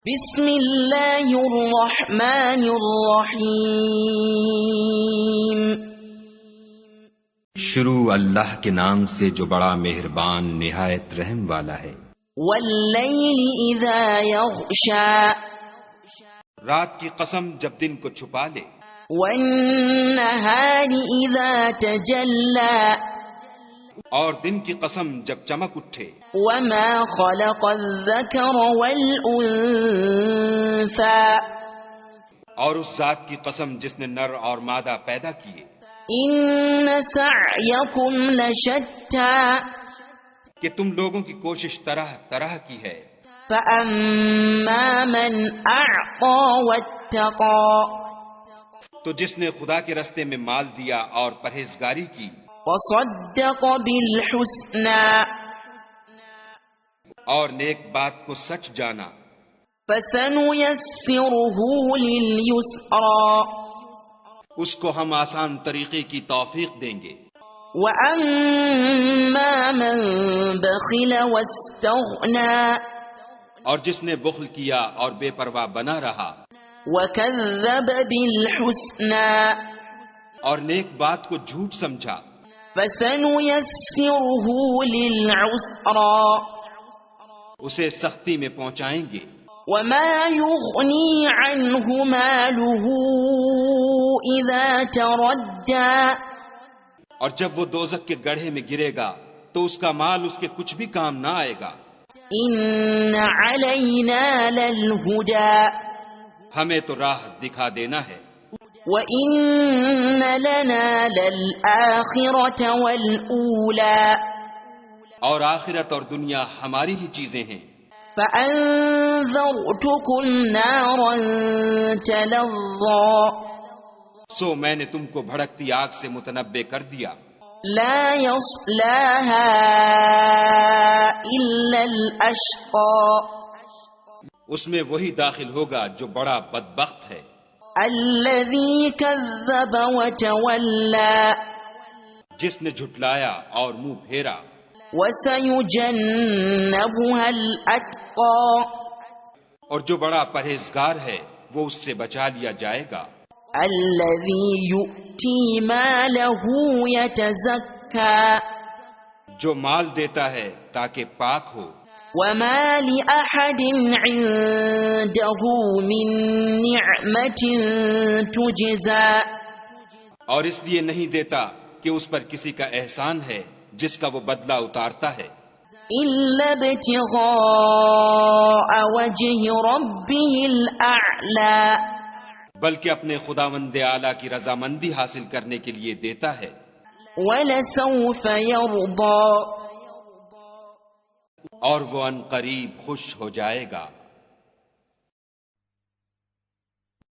بسم اللہ الرحمن الرحیم۔ شروع اللہ کے نام سے جو بڑا مہربان نہایت رحم والا ہے۔ واللیل اذا یغشا، رات کی قسم جب دن کو چھپا لے۔ والنہار اذا تجلی، اور دن کی قسم جب چمک اٹھے۔ وما خلق الذکر والانثى، اور اس ذات کی قسم جس نے نر اور مادہ پیدا کیے۔ ان سعیکم لشتی، کہ تم لوگوں کی کوشش طرح طرح کی ہے۔ فاما من اعطى واتقى، تو جس نے خدا کے رستے میں مال دیا اور پرہیزگاری کی۔ وصدق بالحسنى، اور نیک بات کو سچ جانا۔ فسنيسره لليسرى، اس کو ہم آسان طریقے کی توفیق دیں گے۔ وأما من بخل واستغنى، اور جس نے بخل کیا اور بے پرواہ بنا رہا۔ وكذب بالحسنى، اور نیک بات کو جھوٹ سمجھا۔ فسنيسره للعسرى، اسے سختی میں پہنچائیں گے۔ وما يغني عنه ماله إذا تردى، اور جب وہ دوزخ کے گڑھے میں گرے گا تو اس کا مال اس کے کچھ بھی کام نہ آئے گا۔ إن علينا للهدى، ہمیں تو راہ دکھا دینا ہے۔ وَإِنَّ لَنَا لَلْآخِرَةَ وَالْأُولَى، اور آخرت اور دنیا ہماری ہی چیزیں ہیں۔ فَأَنذَرْتُكُمْ نَارًا تَلَظَّى، سو میں نے تم کو بھڑکتی آگ سے متنبع کر دیا۔ لَا يَصْلَاهَا إِلَّا الْأَشْقَى، اس میں وہی داخل ہوگا جو بڑا بدبخت ہے۔ الَّذِي كَذَّبَ وَتَوَلَّى، جس نے جھٹلایا اور منہ پھیرا۔ وَسَيُجَنَّبُهَا الْأَتْقَى، اور جو بڑا پرہیزگار ہے وہ اس سے بچا لیا جائے گا۔ الَّذِي يُؤْتِي مَالَهُ يَتَزَكَّى، جو مال دیتا ہے تاکہ پاک ہو۔ وَمَا لِأَحَدٍ عِندَهُ مِن نِعْمَةٍ تُجْزَى، اور اس لیے نہیں دیتا کہ اس پر کسی کا احسان ہے جس کا وہ بدلہ اتارتا ہے۔ إِلَّا ابْتِغَاءَ وَجْهِ رَبِّهِ الْأَعْلَى، بلکہ اپنے خداوند اعلیٰ کی رضامندی حاصل کرنے کے لیے دیتا ہے۔ وَلَسَوْفَ يَرْضَى، اور وہ ان قریب خوش ہو جائے گا۔